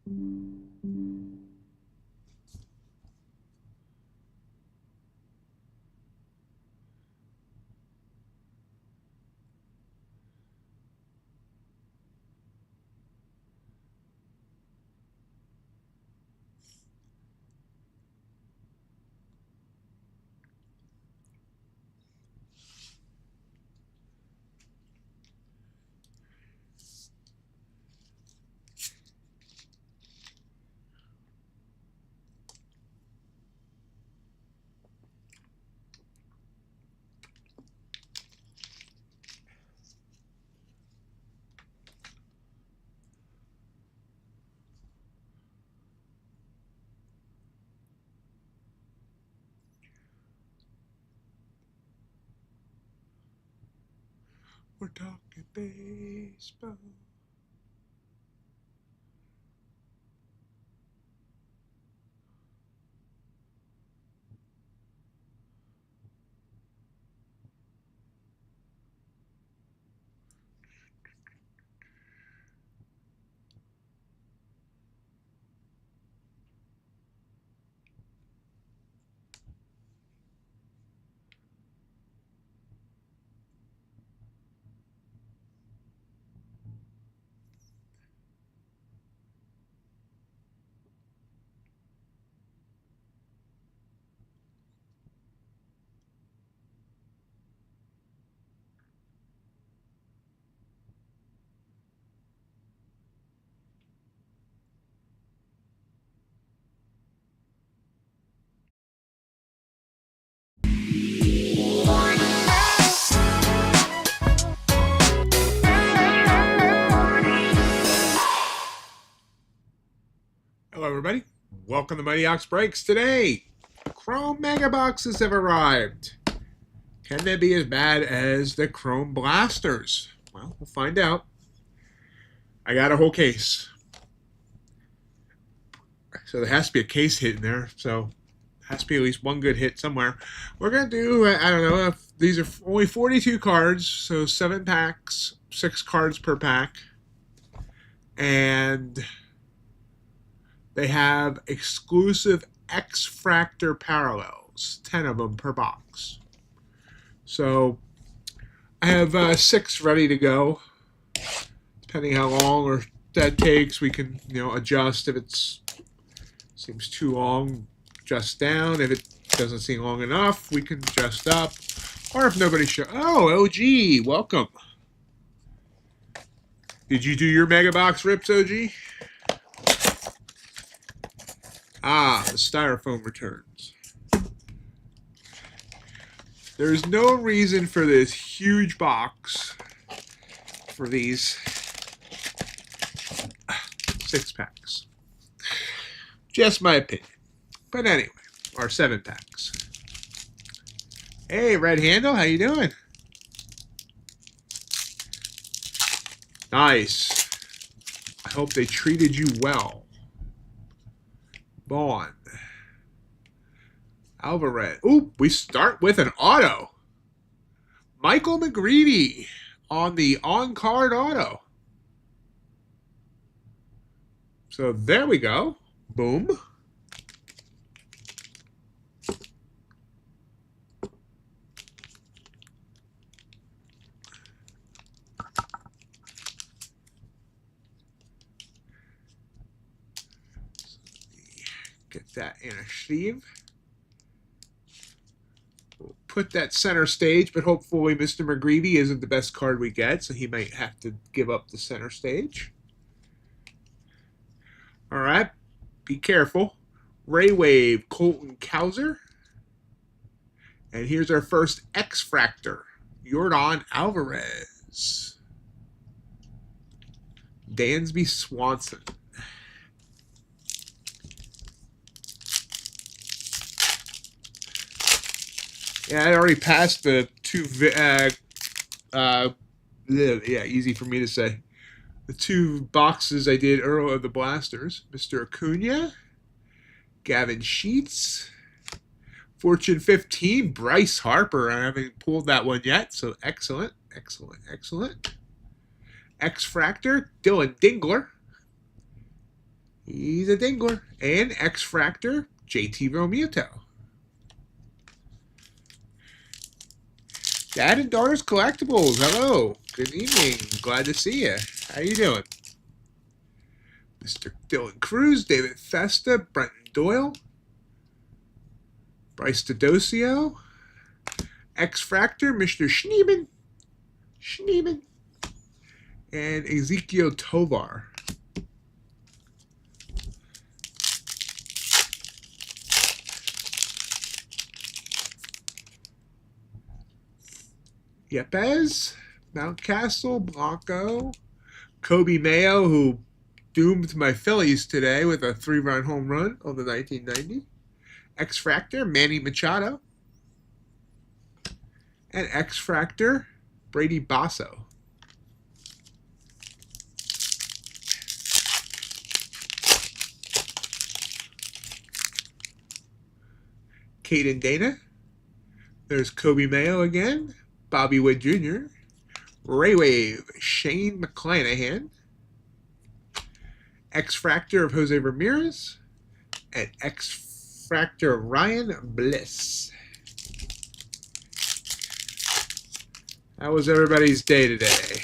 We're talking baseball. Hello, everybody. Welcome to Mighty Ox Breaks. Today, Chrome Mega Boxes have arrived. Can they be as bad as the Chrome Blasters? Well, we'll find out. I got a whole case. So there has to be a case hit in there. So there has to be at least one good hit somewhere. We're going to do, I don't know, if these are only 42 cards. So 7 packs, 6 cards per pack. And they have exclusive X-Fractor parallels, 10 of them per box. So I have 6 ready to go. Depending how long or that takes, we can adjust. If it seems too long, adjust down. If it doesn't seem long enough, we can adjust up. Or if nobody shows. Oh, OG, welcome. Did you do your Mega Box rips, OG? Ah, the styrofoam returns. There's no reason for this huge box for these 6 packs. Just my opinion. But anyway, our 7 packs. Hey, Red Handle, how you doing? Nice. I hope they treated you well. Bond. Alvarez. Ooh, we start with an auto. Michael McGreevy on the on-card auto. So there we go. Boom. Get that in a sleeve. We'll put that center stage, but hopefully Mr. McGreevy isn't the best card we get, so he might have to give up the center stage. All right, be careful. Ray Wave, Colton Cowser. And here's our first X-Fractor, Yordan Alvarez. Dansby Swanson. Yeah, I already passed the 2, yeah, easy for me to say. The 2 boxes I did earlier of the Blasters. Mr. Acuna, Gavin Sheets, Fortune 15, Bryce Harper. I haven't pulled that one yet, so excellent, excellent, excellent. X-Fractor, Dylan Dingler. He's a dingler. And X-Fractor, JT Realmuto. Dad and Daughter's Collectibles. Hello. Good evening. Glad to see you. How you doing? Mr. Dylan Cruz, David Festa, Brenton Doyle, Bryce D'Adosio, X-Fractor, Mr. Schneeman, and Ezekiel Tovar. Yepes, Mountcastle, Blanco, Kobe Mayo, who doomed my Phillies today with a 3-run home run on the 1990. X-Fractor, Manny Machado. And X-Fractor, Brady Basso. Caden Dana. There's Kobe Mayo again. Bobby Wood Jr. Ray Wave, Shane McClanahan. X-Fractor of Jose Ramirez. And X-Fractor of Ryan Bliss. How was everybody's day today?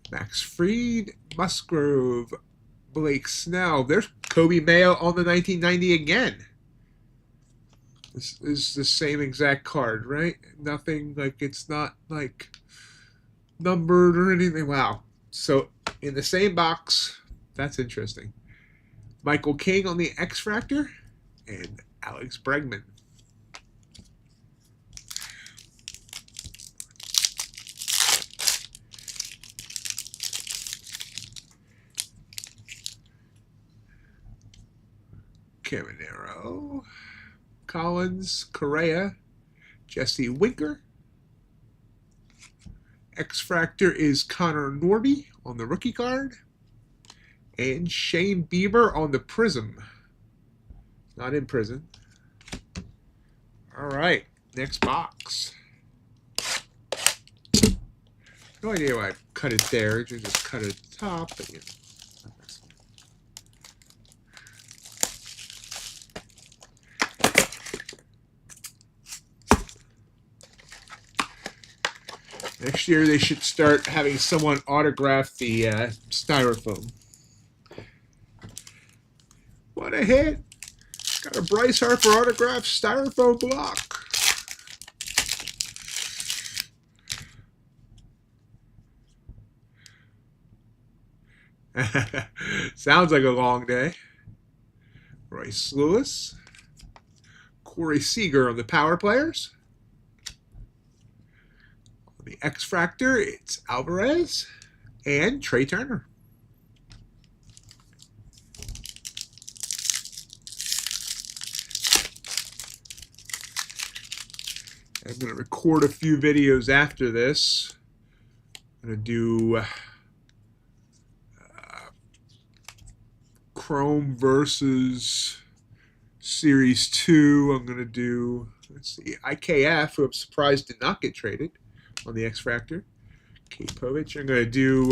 Max Fried, Musgrove, Blake Snell. There's Kobe Mayo on the 1990 again. This is the same exact card, right? Nothing like, it's not like numbered or anything. Wow. So in the same box, that's interesting. Michael King on the X-Fractor and Alex Bregman. Caminero, Collins, Correa, Jesse Winker. X-Fractor is Connor Norby on the rookie card. And Shane Bieber on the Prism. Not in prison. All right, next box. No idea why I cut it there. Just cut it at the top. But, you know. Next year, they should start having someone autograph the styrofoam. What a hit! Got a Bryce Harper autograph styrofoam block. Sounds like a long day. Royce Lewis. Corey Seager on the power players. The X-Fractor, it's Alvarez and Trey Turner. I'm going to record a few videos after this. I'm going to do Chrome versus Series 2. I'm going to do, let's see, IKF, who I'm surprised did not get traded on the X-Fractor. Kate Povich. I'm going to do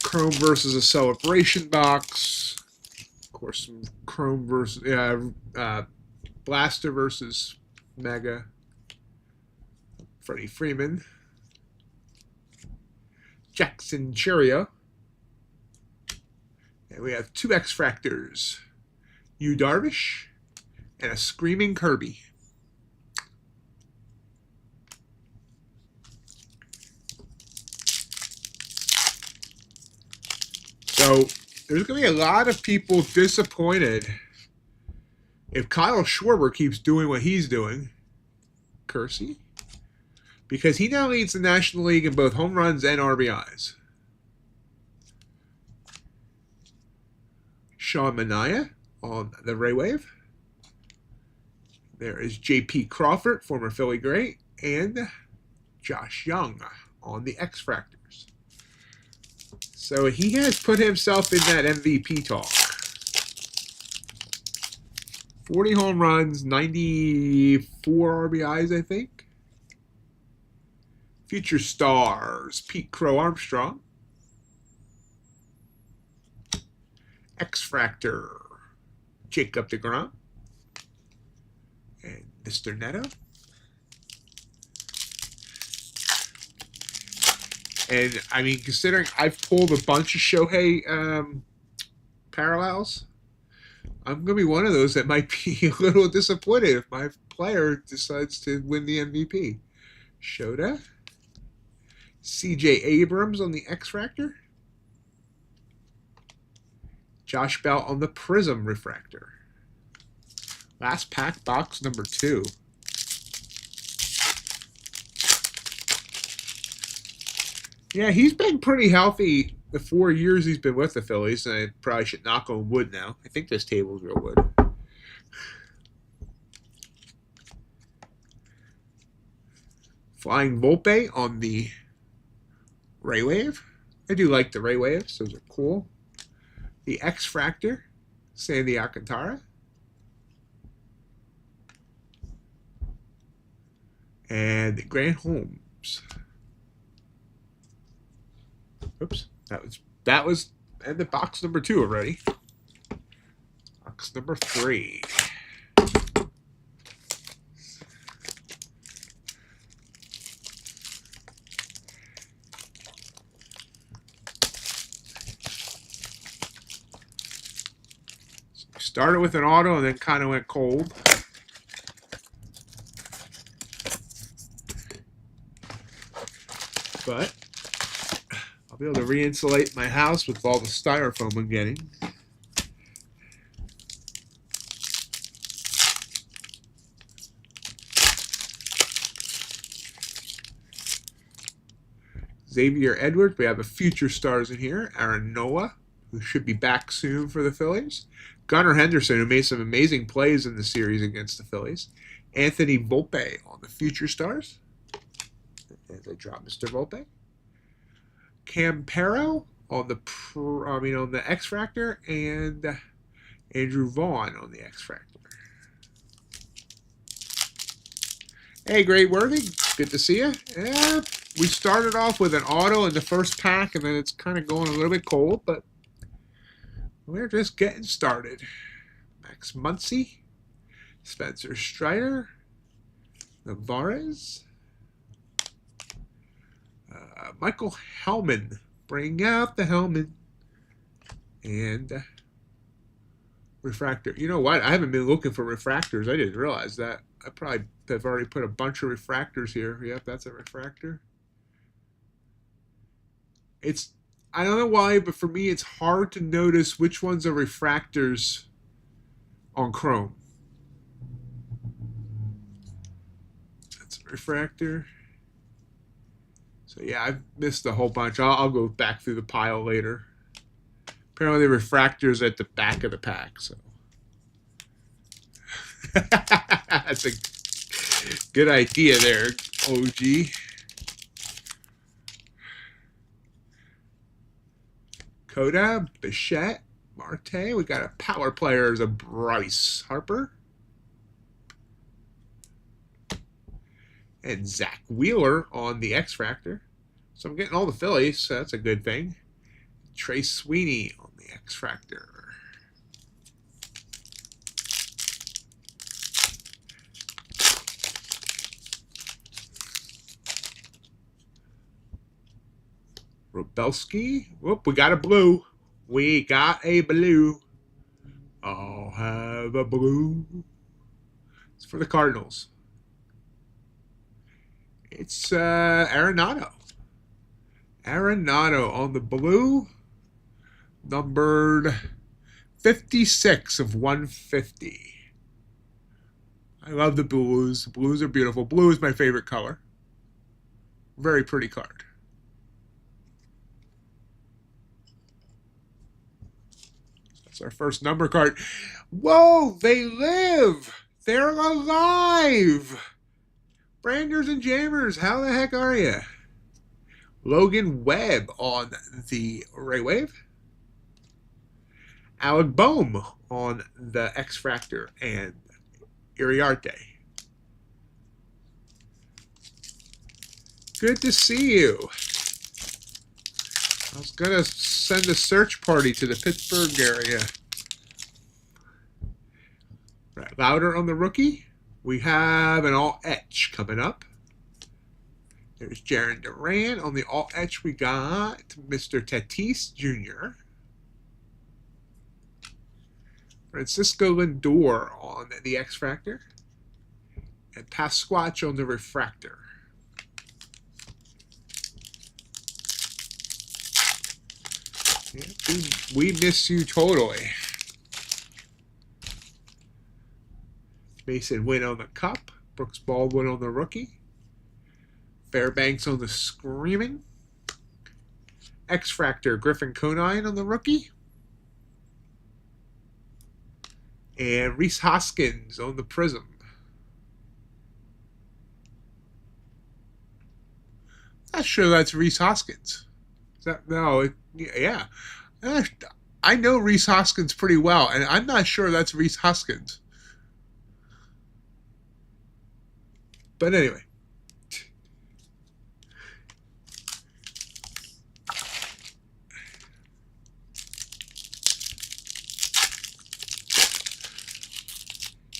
Chrome versus a Celebration box. Of course, some Chrome versus Blaster versus Mega. Freddie Freeman. Jackson Cherio. And we have 2 X-Fractors. Yu Darvish and a Screaming Kirby. So there's going to be a lot of people disappointed if Kyle Schwarber keeps doing what he's doing. Kersey. Because he now leads the National League in both home runs and RBIs. Sean Manaea on the Ray Wave. There is J.P. Crawford, former Philly great, and Josh Young on the X-Fractors. So he has put himself in that MVP talk. 40 home runs, 94 RBIs, I think. Future Stars, Pete Crow Armstrong. X-Fractor, Jacob deGrom. And Mr. Neto. And, I mean, considering I've pulled a bunch of Shohei parallels, I'm going to be one of those that might be a little disappointed if my player decides to win the MVP. Shota. CJ Abrams on the X-Fractor. Josh Bell on the Prism Refractor. Last pack, box number 2. Yeah, he's been pretty healthy the 4 years he's been with the Phillies. And I probably should knock on wood now. I think this table is real wood. Flying Volpe on the Ray Wave. I do like the Ray Waves. Those are cool. The X-Fractor, Sandy Alcantara. And Grant Holmes. Oops, that was and the box number 2 already. Box number 3. Started with an auto and then kind of went cold. But I'll be able to re-insulate my house with all the styrofoam I'm getting. Xavier Edwards. We have a Future Stars in here. Aaron Nola, who should be back soon for the Phillies. Gunnar Henderson, who made some amazing plays in the series against the Phillies. Anthony Volpe on the Future Stars. As I drop Mr. Volpe. Campero on the X-Fractor, and Andrew Vaughn on the X-Fractor. Hey, Great Worthy, good to see you. Yeah, we started off with an auto in the first pack, and then it's kind of going a little bit cold, but we're just getting started. Max Muncy, Spencer Strider, Navarez, Michael Hellman, bring out the Hellman, and refractor. You know what? I haven't been looking for refractors. I didn't realize that. I probably have already put a bunch of refractors here. Yep, that's a refractor. I don't know why, but for me, it's hard to notice which ones are refractors on Chrome. That's a refractor. So yeah, I've missed a whole bunch. I'll go back through the pile later. Apparently the refractor's at the back of the pack, so. That's a good idea there, OG. Coda, Bichette, Marte. We got a power player as a Bryce Harper. And Zach Wheeler on the X-Fractor. So I'm getting all the Phillies, so that's a good thing. Trey Sweeney on the X-Fractor. Robelski. Whoop, we got a blue. We got a blue. I'll have a blue. It's for the Cardinals. It's Arenado. Arenado on the blue. Numbered 56 of 150. I love the blues. The blues are beautiful. Blue is my favorite color. Very pretty card. That's our first number card. Whoa, they live. They're alive. Branders and Jammers, how the heck are you? Logan Webb on the Ray Wave. Alec Boehm on the X-Fractor and Iriarte. Good to see you. I was going to send a search party to the Pittsburgh area. Right, louder on the rookie. We have an alt etch coming up. There's Jaron Duran. On the alt etch, we got Mr. Tatis Jr. Francisco Lindor on the X Factor. And Pasquatch on the refractor. Yeah, we miss you totally. Mason Wynn on the cup. Brooks Baldwin on the rookie. Fairbanks on the screaming. X Factor Griffin Conine on the rookie. And Rhys Hoskins on the prism. Not sure that's Rhys Hoskins. Is that, no, yeah. I know Rhys Hoskins pretty well, and I'm not sure that's Rhys Hoskins. But anyway.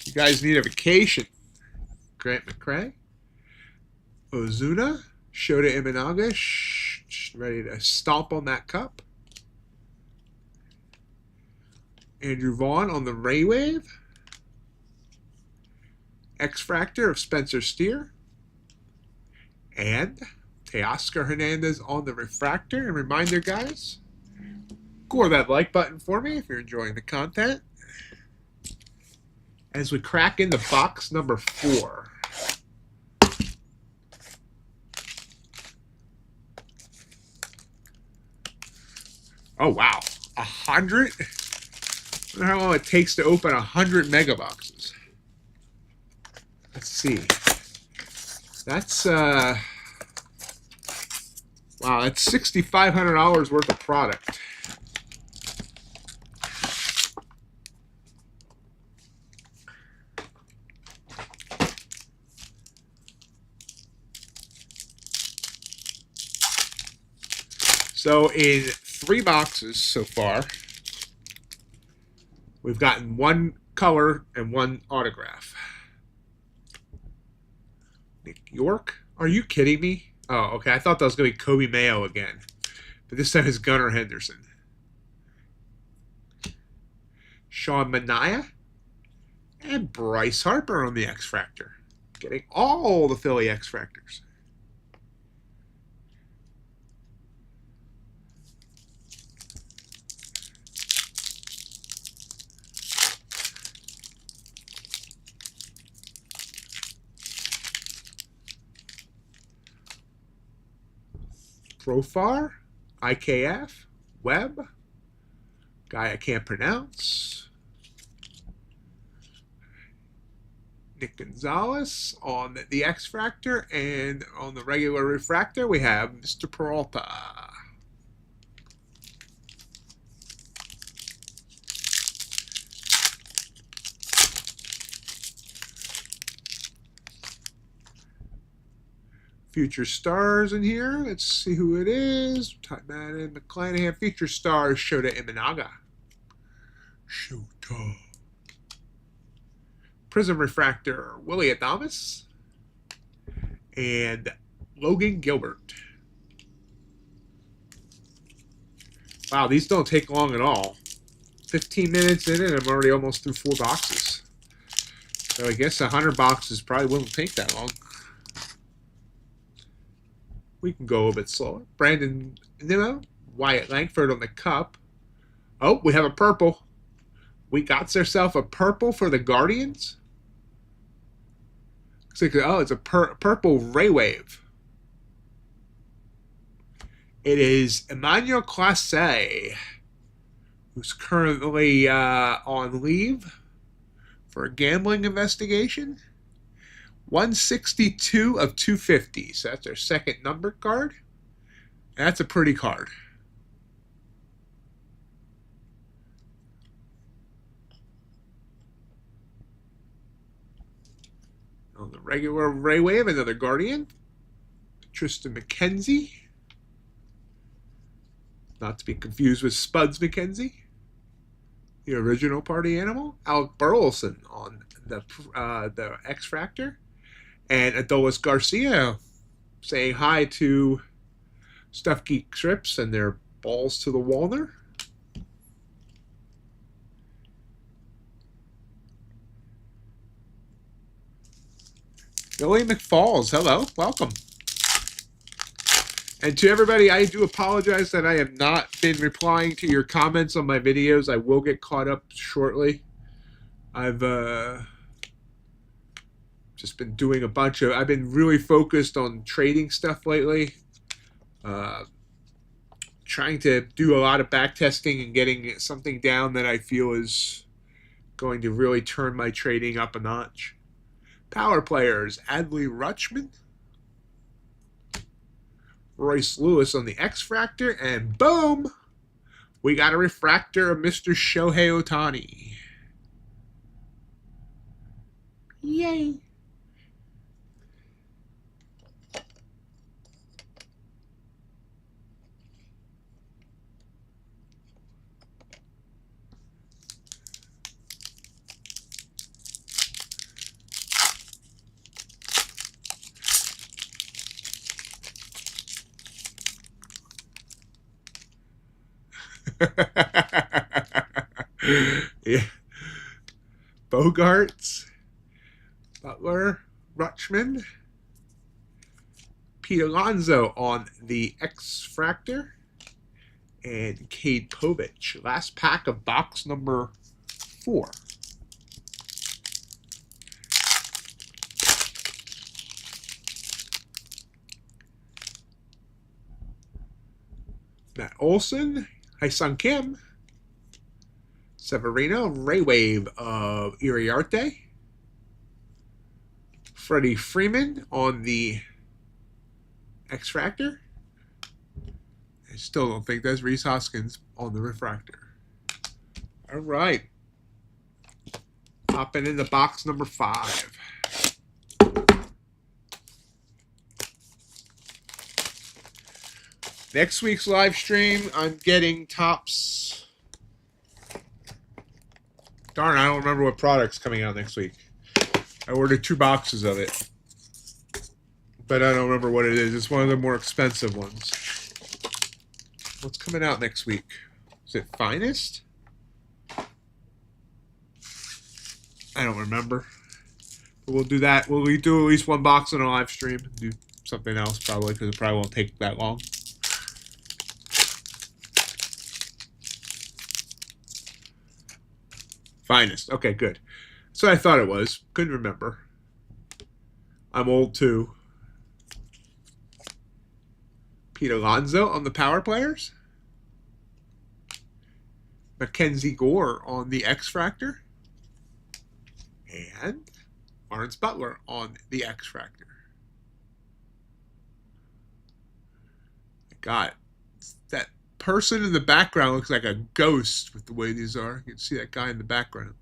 You guys need a vacation. Grant McCray. Ozuna. Shota Imanaga. Ready to stomp on that cup. Andrew Vaughn on the Ray Wave. X Factor of Spencer Steer. And Teoscar Hernandez on the refractor. And reminder, guys, score that like button for me if you're enjoying the content. As we crack into box number 4. Oh, wow. 100? I wonder how long it takes to open 100 mega boxes. Let's see. That's, wow, that's $6,500 worth of product. So in 3 boxes so far, we've gotten 1 color and 1 autograph. Nick York? Are you kidding me? Oh, okay. I thought that was going to be Kobe Mayo again. But this time it's Gunnar Henderson. Sean Manaea. And Bryce Harper on the X Factor. Getting all the Philly X Factors. Profar, IKF, Webb, guy I can't pronounce, Nick Gonzalez on the X Factor, and on the regular refractor we have Mr. Peralta. Future stars in here. Let's see who it is. Type that in. McClanahan. Future stars. Shota Imanaga. Shota. Prism refractor. Willie Adames. And Logan Gilbert. Wow, these don't take long at all. 15 minutes in and I'm already almost through 4 boxes. So I guess 100 boxes probably wouldn't take that long. We can go a bit slower. Brandon Nimmo, Wyatt Langford on the cup. Oh, we have a purple. We got ourselves a purple for the Guardians. Looks like, oh, it's a purple Ray Wave. It is Emmanuel Clase, who's currently on leave for a gambling investigation. 162 of 250. So that's our second numbered card. And that's a pretty card. On the regular Ray Wave, another Guardian. Tristan McKenzie. Not to be confused with Spuds McKenzie, the original party animal. Alec Burleson on the X-Fractor. And Adolis Garcia saying hi to Stuff Geek Trips and their balls to the Walner. Billy McFalls, hello, welcome. And to everybody, I do apologize that I have not been replying to your comments on my videos. I will get caught up shortly. I've just been doing a bunch of, I've been really focused on trading stuff lately. Trying to do a lot of back testing and getting something down that I feel is going to really turn my trading up a notch. Power players, Adley Rutschman, Royce Lewis on the X-Fractor, and boom, we got a refractor of Mr. Shohei Ohtani. Yay. Yeah. Bogarts, Butler, Rutschman, Pete Alonso on the X-Fractor, and Cade Povich. Last pack of box number 4. Matt Olson, Hyun Kim, Severino, Ray Wave of Iriarte, Freddie Freeman on the X-Fractor. I still don't think that's Rhys Hoskins on the refractor. All right. Popping into box number 5. Next week's live stream, I'm getting Topps. Darn, I don't remember what product's coming out next week. I ordered 2 boxes of it, but I don't remember what it is. It's one of the more expensive ones. What's coming out next week? Is it Finest? I don't remember. But we'll do that. We'll do at least 1 box on a live stream. Do something else probably, because it probably won't take that long. Finest. Okay, good. That's what I thought it was. Couldn't remember. I'm old too. Pete Alonso on the power players. Mackenzie Gore on the X-Fractor. And Lawrence Butler on the X-Fractor. God, that person in the background looks like a ghost with the way these are. You can see that guy in the background.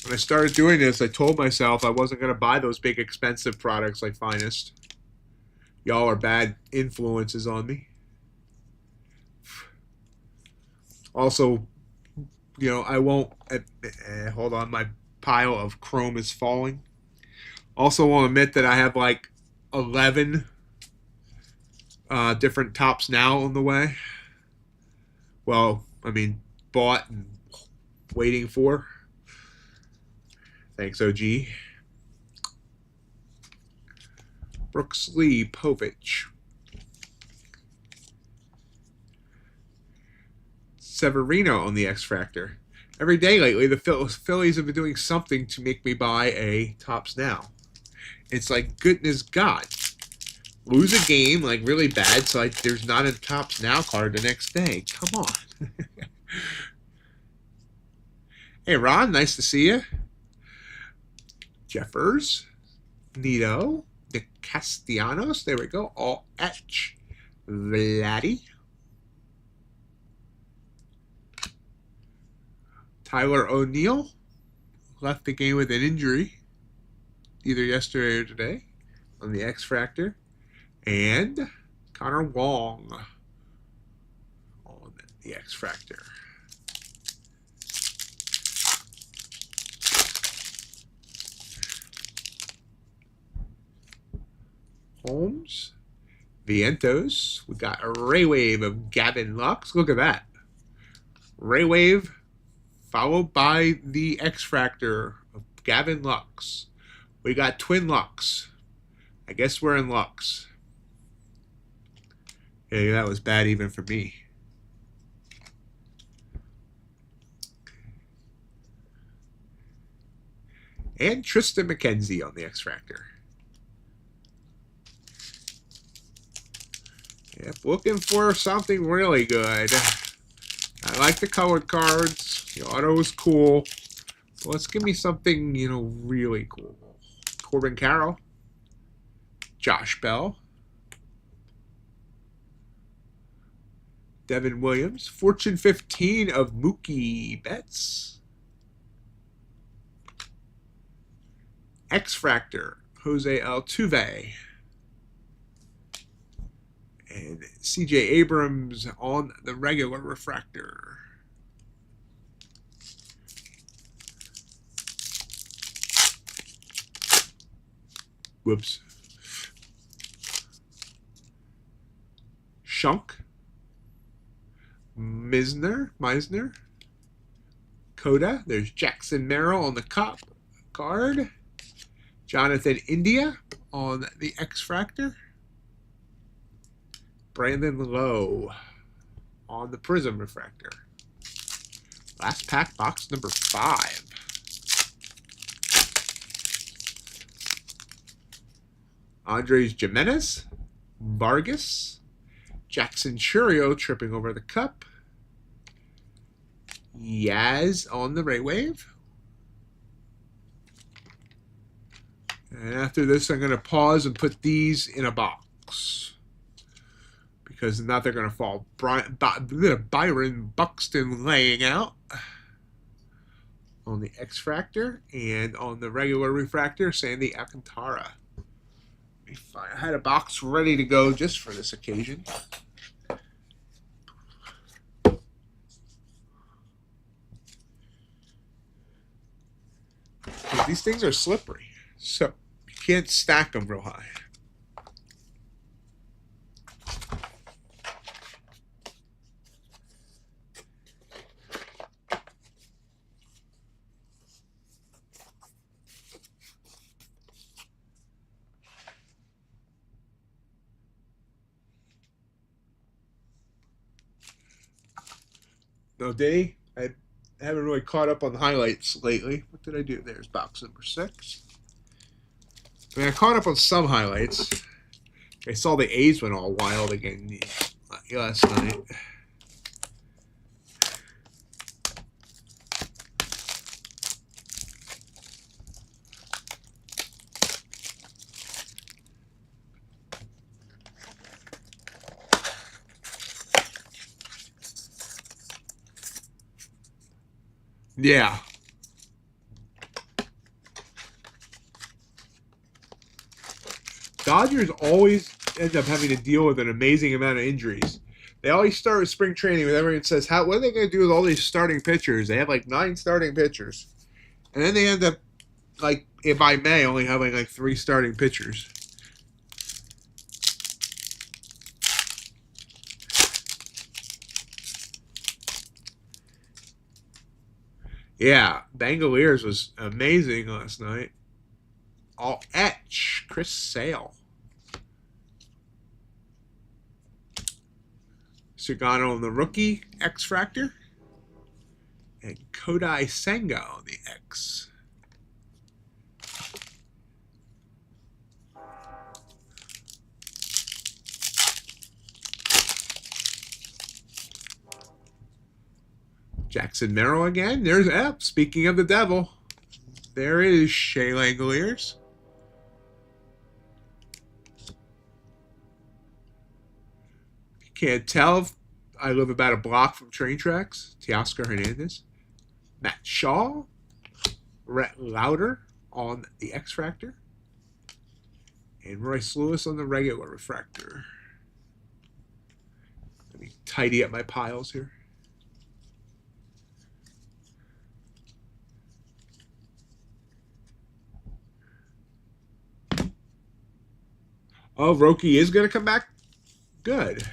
When I started doing this, I told myself I wasn't going to buy those big expensive products like Finest. Y'all are bad influences on me. Also, you know, I won't... hold on, my pile of chrome is falling. Also won't admit that I have like 11 different Topps Now on the way. Well, I mean, bought and waiting for. Thanks, OG. Brooks Lee, Povich. Severino on the X-Fractor. Every day lately, the Phillies have been doing something to make me buy a Topps Now. It's like, goodness God. Lose a game, like, really bad, so there's not a Topps Now card the next day. Come on. Hey, Ron, nice to see you. Jeffers, Nito, the Castellanos, there we go, all etch. Vladdy. Tyler O'Neill, left the game with an injury, either yesterday or today, on the X-Fractor. And Connor Wong on the X-Fractor. Holmes, Vientos. We got a Ray Wave of Gavin Lux. Look at that. Ray Wave followed by the X-Fractor of Gavin Lux. We got Twin Lux. I guess we're in Lux. Yeah, that was bad even for me. And Tristan McKenzie on the X-Fractor. Yep, looking for something really good. I like the colored cards. The auto is cool. So let's give me something, you know, really cool. Corbin Carroll. Josh Bell. Devin Williams. Fortune 15 of Mookie Betts. X-Fractor. Jose Altuve. And CJ Abrams on the regular refractor. Whoops. Shunk. Meisner. Coda. There's Jackson Merrill on the cop card. Jonathan India on the X-Fractor. Brandon Lowe on the Prism refractor. Last pack, box number 5. Andres Jimenez, Vargas, Jackson Churio tripping over the cup. Yaz on the Ray Wave. And after this, I'm going to pause and put these in a box, because now they're going to fall. Byron Buxton laying out on the X-Fractor, and on the regular refractor, Sandy Alcantara. I had a box ready to go just for this occasion. These things are slippery, so you can't stack them real high. No, Diddy, I haven't really caught up on the highlights lately. What did I do? There's box number 6. I mean, I caught up on some highlights. I saw the A's went all wild again last night. Yeah. Dodgers always end up having to deal with an amazing amount of injuries. They always start with spring training with everyone says, what are they going to do with all these starting pitchers? They have like 9 starting pitchers. And then they end up, like, by May, only having like 3 starting pitchers. Yeah, Bangaliers was amazing last night. All etch, Chris Sale. Sagano on the rookie, X-Fractor. And Kodai Senga on the X. Jackson Merrill again. There's speaking of the devil, there is Shea Langoliers. You can't tell, I live about a block from train tracks. Teoscar Hernandez. Matt Shaw. Rhett Lauder on the X-Fractor. And Royce Lewis on the regular refractor. Let me tidy up my piles here. Oh, Roki is going to come back? Good.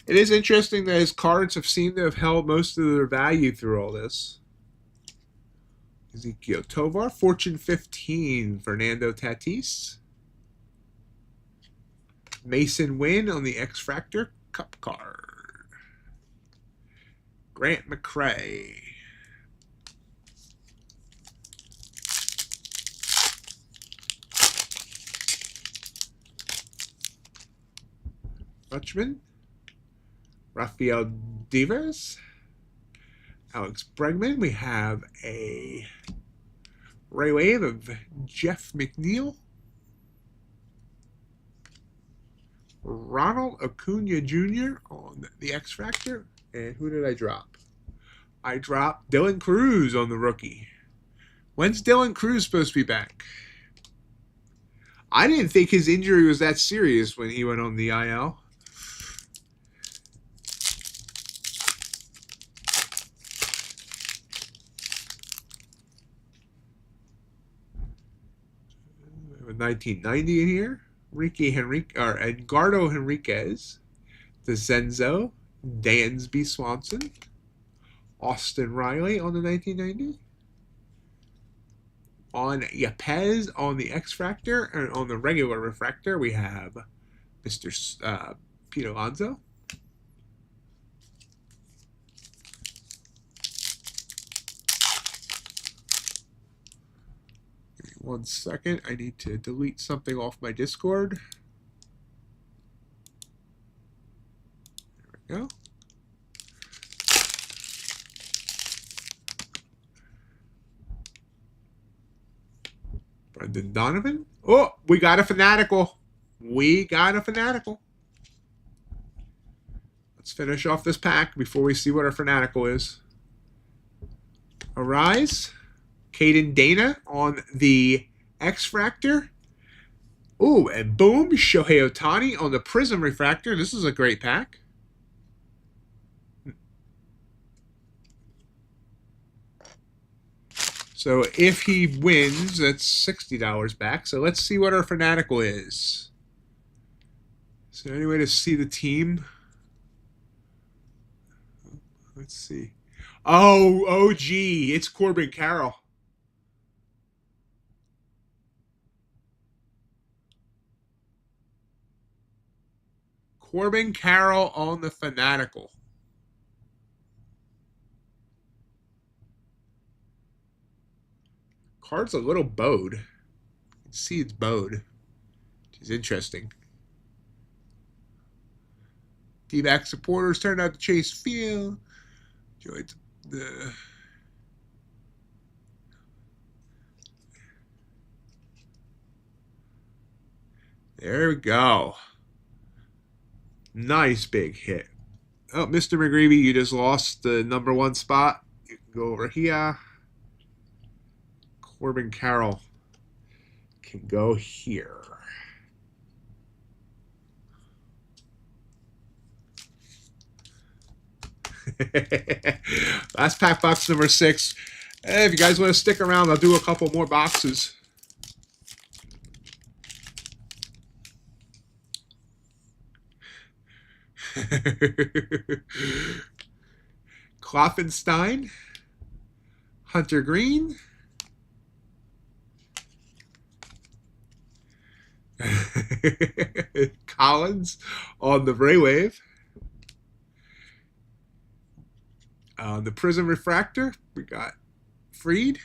It is interesting that his cards have seemed to have held most of their value through all this. Ezekiel Tovar, Fortune 15, Fernando Tatis. Mason Wynn on the X-Fractor Cup card. Grant McCray. Dutchman. Rafael Devers. Alex Bregman. We have a Ray Wave of Jeff McNeil. Ronald Acuna Jr. on the X-Fractor. And who did I drop? I dropped Dylan Cruz on the rookie. When's Dylan Cruz supposed to be back? I didn't think his injury was that serious when he went on the IL. With 1990 in here. Edgardo Henriquez. DeZenzo. Dansby Swanson. Austin Riley on the 1990. On Yepez on the X-Fractor, and on the regular refractor, we have Mr. Pete Alonso. Give me 1 second. I need to delete something off my Discord. There we go. Brendan Donovan. Oh, we got a fanatical. We got a fanatical. Let's finish off this pack before we see what our fanatical is. Arise. Caden Dana on the X-Fractor. Oh, and boom, Shohei Ohtani on the Prism Refractor. This is a great pack. So if he wins, that's $60 back. So let's see what our fanatical is. Is there any way to see the team? Let's see. Oh, gee, it's Corbin Carroll. Corbin Carroll on the fanatical. Card's a little bowed. You can see it's bowed, which is interesting. D-back supporters turned out to Chase Field. Enjoyed the... There we go. Nice big hit. Oh, Mr. McGreevy, you just lost the #1 spot. You can go over here. Corbin Carroll can go here. Last pack box number 6. If you guys want to stick around, I'll do a couple more boxes. Kloffenstein, Hunter Green, Collins on the Ray Wave. On the Prism Refractor, we got Freed.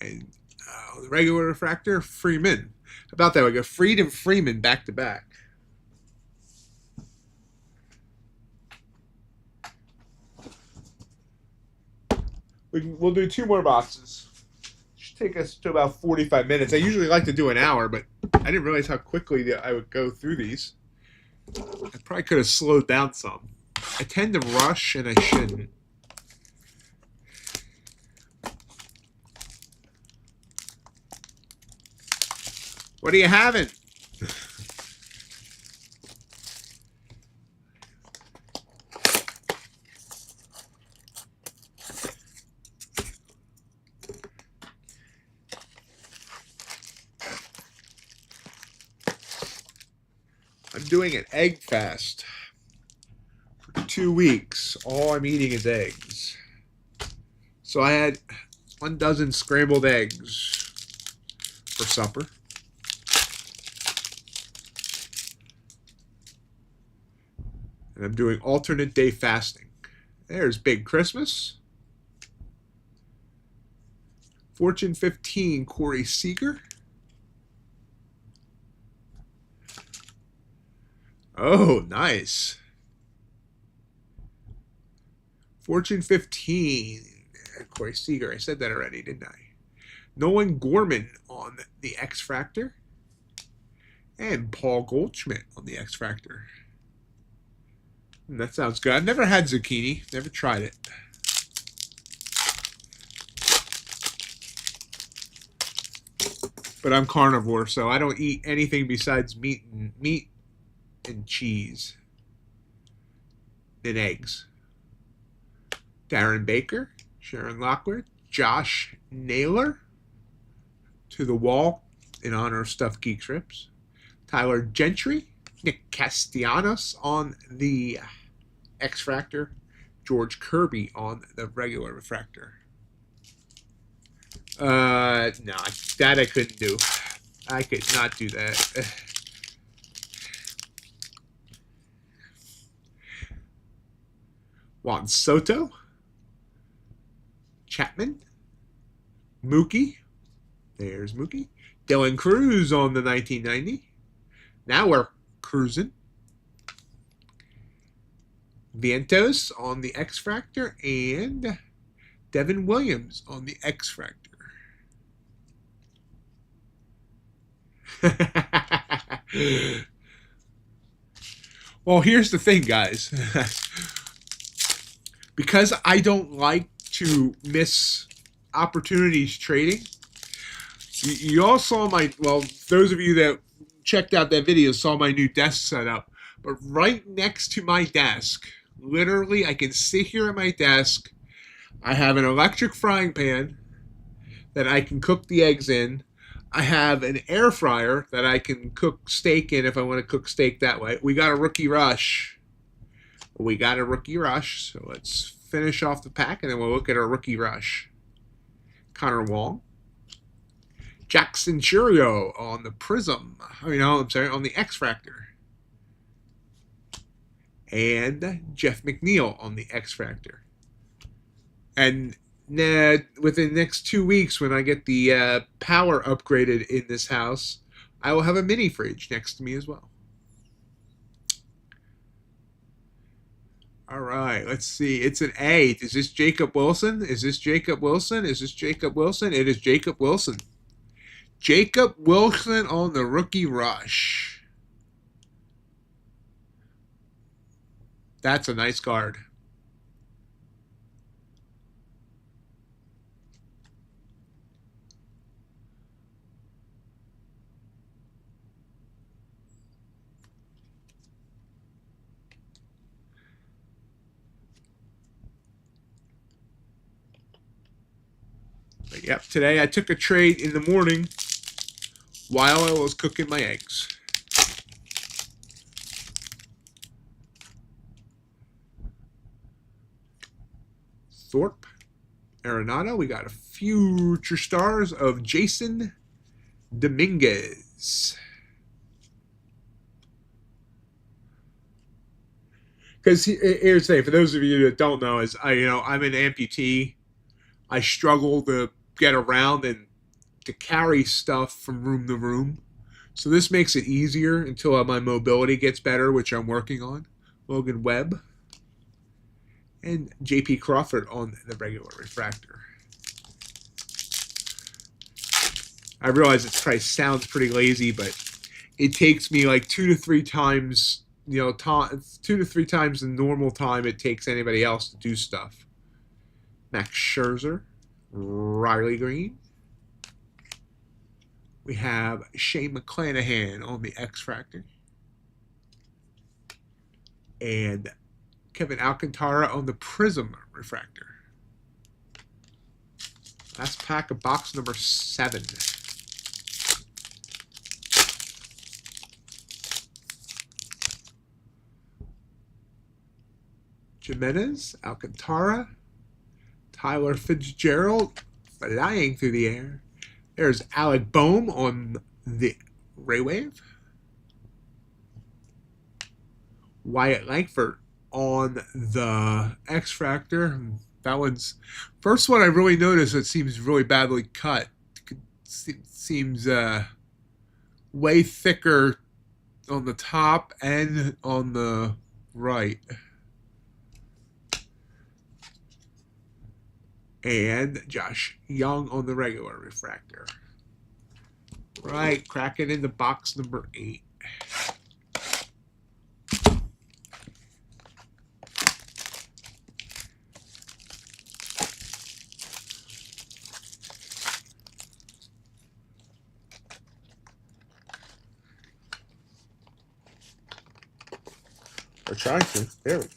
And the regular refractor, Freeman. How about that? We got Freed and Freeman back to back. We'll do 2 more boxes. Should take us to about 45 minutes. I usually like to do an hour, but I didn't realize how quickly I would go through these. I probably could have slowed down some. I tend to rush, and I shouldn't. What are you having? I'm doing an egg fast for 2 weeks. All I'm eating is eggs. So I had 1 dozen scrambled eggs for supper. And I'm doing alternate day fasting. There's Big Christmas. Fortune 15, Corey Seager. Oh, nice. Fortune 15, Corey Seager. I said that already, didn't I? Nolan Gorman on the X Factor. And Paul Goldschmidt on the X Factor. That sounds good. I've never had zucchini. Never tried it. But I'm carnivore, so I don't eat anything besides meat and cheese and eggs. Darren Baker, Sharon Lockwood, Josh Naylor to the wall in honor of Stuffed Geek Strips. Tyler Gentry, Nick Castellanos on the X Fractor, George Kirby on the regular refractor. No, that I couldn't do. I could not do that. Juan Soto, Chapman, Mookie. There's Mookie. Dylan Cruz on the 1990. Now we're cruising. Vientos on the X Fractor and Devin Williams on the X Fractor. Well, here's the thing, guys. Because I don't like to miss opportunities trading, you all saw my, well, those of you that checked out that video saw my new desk setup. But right next to my desk, literally, I can sit here at my desk. I have an electric frying pan that I can cook the eggs in. I have an air fryer that I can cook steak in if I want to cook steak that way. We got a rookie rush. So let's finish off the pack, and then we'll look at our rookie rush. Connor Wong. Jackson Churio on the Prism. On the X Fractor. And Jeff McNeil on the X Fractor. And within the next 2 weeks, when I get the power upgraded in this house, I will have a mini fridge next to me as well. All right, let's see. It's an A. Is this Jacob Wilson? It is Jacob Wilson. Jacob Wilson on the rookie rush. That's a nice card. But yep, today I took a trade in the morning while I was cooking my eggs. Thorpe, Arenado. We got a future stars of Jason Dominguez. Because here's the thing, for those of you that don't know, is I'm an amputee. I struggle to get around and to carry stuff from room to room. So this makes it easier until my mobility gets better, which I'm working on. Logan Webb. And J.P. Crawford on the regular refractor. I realize it probably sounds pretty lazy, but it takes me like 2 to 3 times you know, it's 2 to 3 times the normal time it takes anybody else to do stuff. Max Scherzer, Riley Green. We have Shane McClanahan on the X Factor. And Kevin Alcantara on the Prism Refractor. Last pack of box number 7. Jimenez, Alcantara, Tyler Fitzgerald flying through the air. There's Alec Boehm on the Ray Wave. Wyatt Langford on the X Factor. That one's first one I really noticed. It seems really badly cut. It seems way thicker on the top and on the right. And Josh Young on the regular refractor. Right, cracking into box number 8. We're trying to. There we go.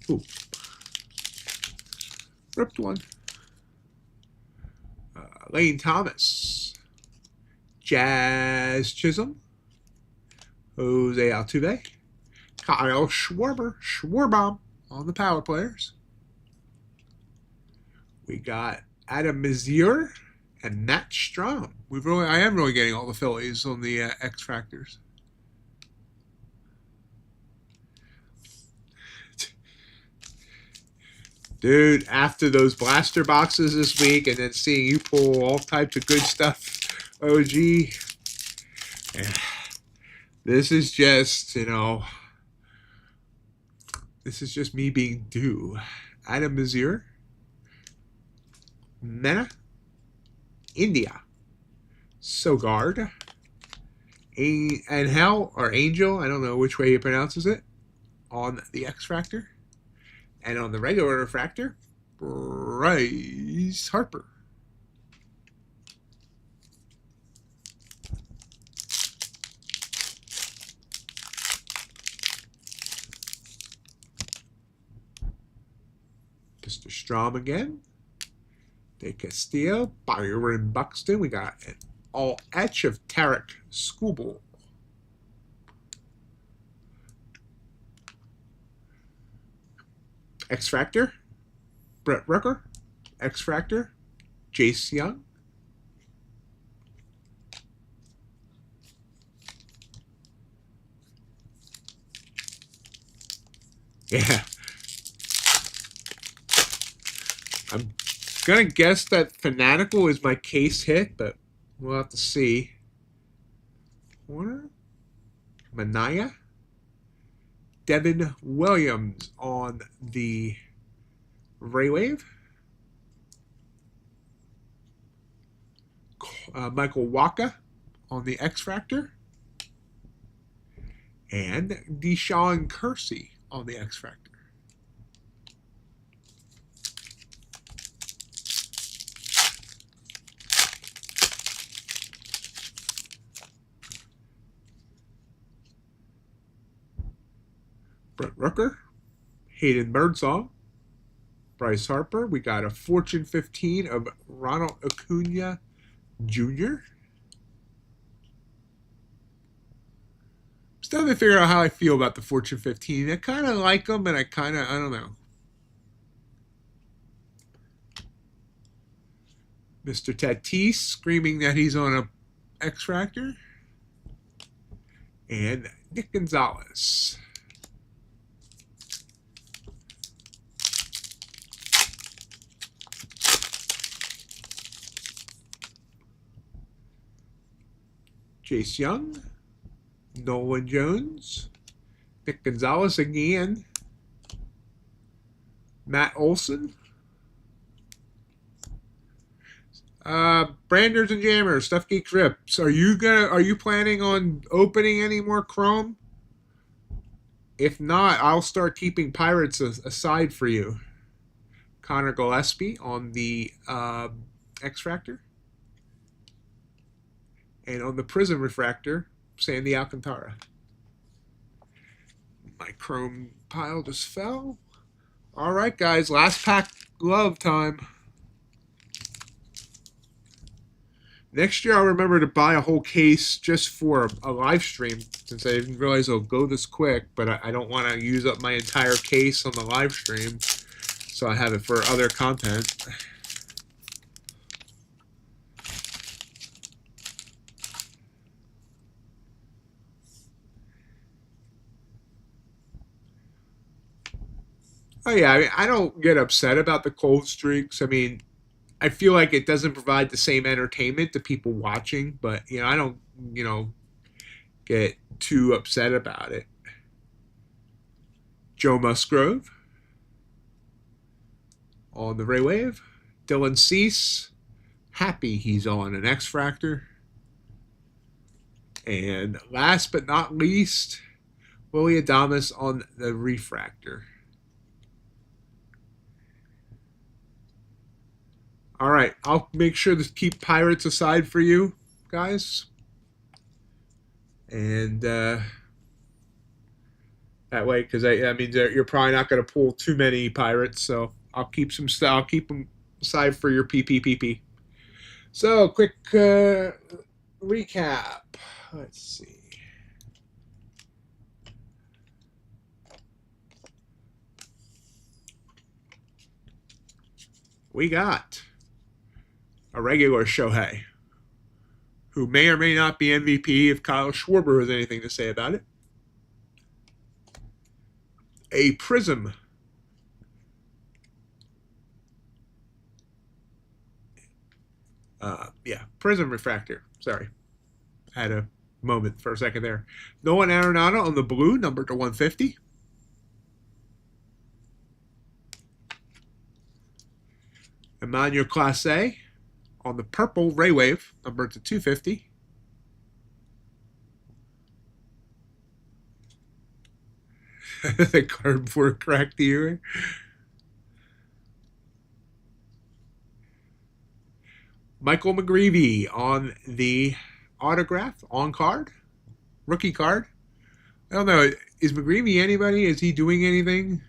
Ooh. Ripped one. Lane Thomas. Jazz Chisholm. Jose Altuve. Kyle Schwarber on the power players. We got Adam Mazier and Matt Strom. I am really getting all the Phillies on the X Factors. Dude, after those blaster boxes this week and then seeing you pull all types of good stuff, OG, yeah, this is just, you know, this is just me being due. Adam Mazier, Mena, India, Sogard, Angel, or Angel, I don't know which way he pronounces it, on the X Factor. And on the regular refractor, Bryce Harper. Mr. Strom again. De Castillo, Byron Buxton. We got an all etch of Tarek Skubal. X Factor, Brett Rucker. X Factor, Jace Young. Yeah. I'm gonna guess that Fanatical is my case hit, but we'll have to see. Warner, Manaya, Devin Williams on the Ray Wave. Michael Waka on the X Factor. And Deshaun Kersey on the X Factor. Brett Rucker, Hayden Birdsong, Bryce Harper. We got a Fortune 15 of Ronald Acuna Jr. Still haven't figured out how I feel about the Fortune 15. I kind of like them, and I don't know. Mr. Tatis screaming that he's on a X Factor. And Nick Gonzalez. Jace Young, Nolan Jones, Nick Gonzalez again, Matt Olson, Branders and Jammers, Stuff Geeks Rips. Are you planning on opening any more Chrome? If not, I'll start keeping Pirates aside for you. Connor Gillespie on the X-Fractor. And on the Prism Refractor, Sandy Alcantara. My Chrome pile just fell. All right, guys, last pack glove time. Next year, I'll remember to buy a whole case just for a live stream, since I didn't realize it'll go this quick, but I don't want to use up my entire case on the live stream, so I have it for other content. Oh yeah, I mean, I don't get upset about the cold streaks. I mean, I feel like it doesn't provide the same entertainment to people watching, but I don't, get too upset about it. Joe Musgrove on the Ray Wave. Dylan Cease, happy he's on an X-Fractor. And last but not least, Willie Adames on the Refractor. All right, I'll make sure to keep Pirates aside for you guys. And that way, because I mean, you're probably not going to pull too many Pirates, so I'll keep some stuff. I'll keep them aside for your PPPP. So, quick recap. Let's see. We got a regular Shohei, who may or may not be MVP if Kyle Schwarber has anything to say about it. A Prism. Prism Refractor. Sorry. I had a moment for a second there. Nolan Arenado on the blue, numbered to 150. Emmanuel Clase on the purple Ray Wave, numbered to 250. The cardboard cracked the ear. Michael McGreevy on the autograph, on card, rookie card. I don't know. Is McGreevy anybody? Is he doing anything?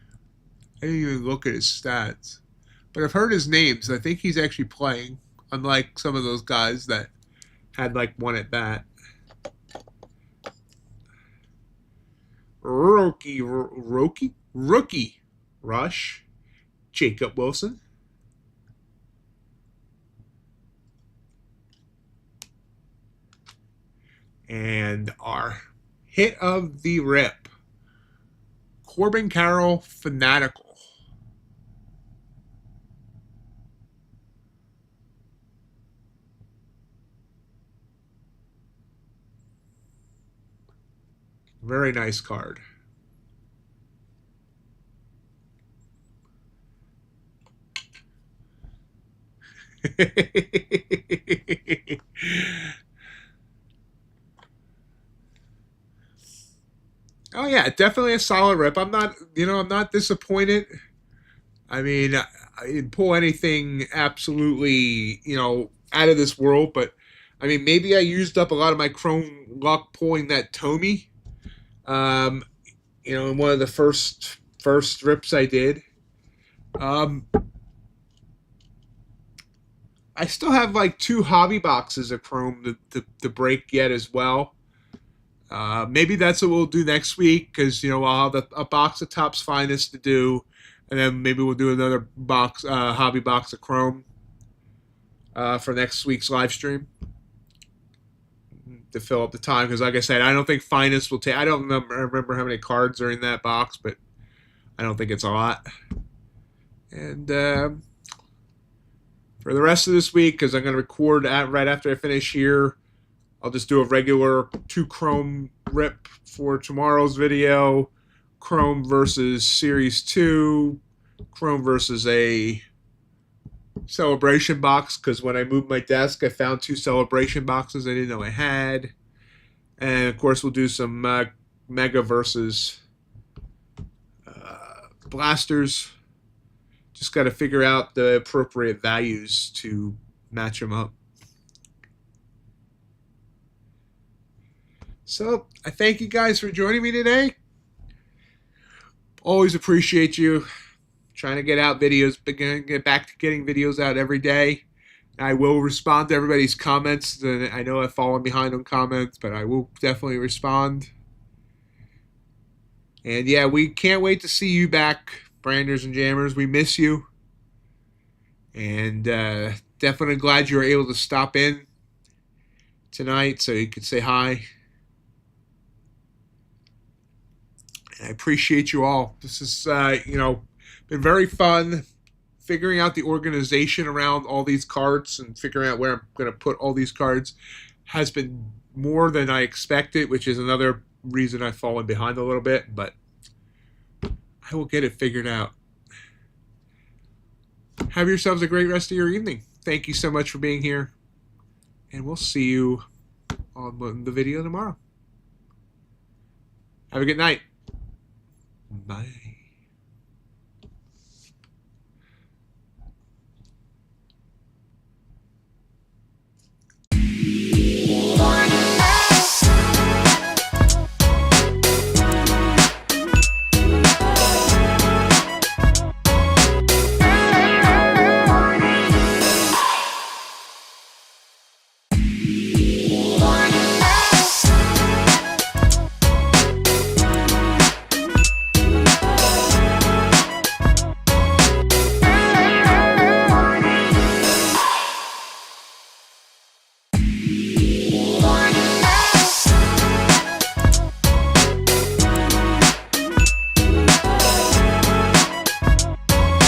I didn't even look at his stats. But I've heard his names. I think he's actually playing, unlike some of those guys that had like one at bat. Rookie Rush, Jacob Wilson. And our hit of the rip, Corbin Carroll Fanatical. Very nice card. Oh yeah, definitely a solid rip. I'm not disappointed. I mean, I didn't pull anything absolutely, out of this world, but I mean, maybe I used up a lot of my Chrome luck pulling that Tommy. In one of the first rips I did. I still have like 2 hobby boxes of Chrome to break yet as well. Maybe that's what we'll do next week, because I'll have a box of Topps Finest to do, and then maybe we'll do another box, hobby box of Chrome for next week's live stream to fill up the time. Because like I said, I don't think Finest will take. I don't remember how many cards are in that box, but I don't think it's a lot. And for the rest of this week, because I'm going to record right after I finish here, I'll just do a regular 2 Chrome rip for tomorrow's video. Chrome versus Series 2. Chrome versus a celebration box, because when I moved my desk, I found 2 celebration boxes I didn't know I had. And, of course, we'll do some Mega versus blasters. Just got to figure out the appropriate values to match them up. So, I thank you guys for joining me today. Always appreciate you. Trying to get out videos, get back to getting videos out every day. I will respond to everybody's comments. I know I've fallen behind on comments, but I will definitely respond. And yeah, we can't wait to see you back, Branders and Jammers. We miss you. And definitely glad you were able to stop in tonight so you could say hi. And I appreciate you all. This is, been very fun figuring out the organization around all these cards and figuring out where I'm going to put all these cards has been more than I expected, which is another reason I've fallen behind a little bit, but I will get it figured out. Have yourselves a great rest of your evening. Thank you so much for being here, and we'll see you on the video tomorrow. Have a good night. Bye.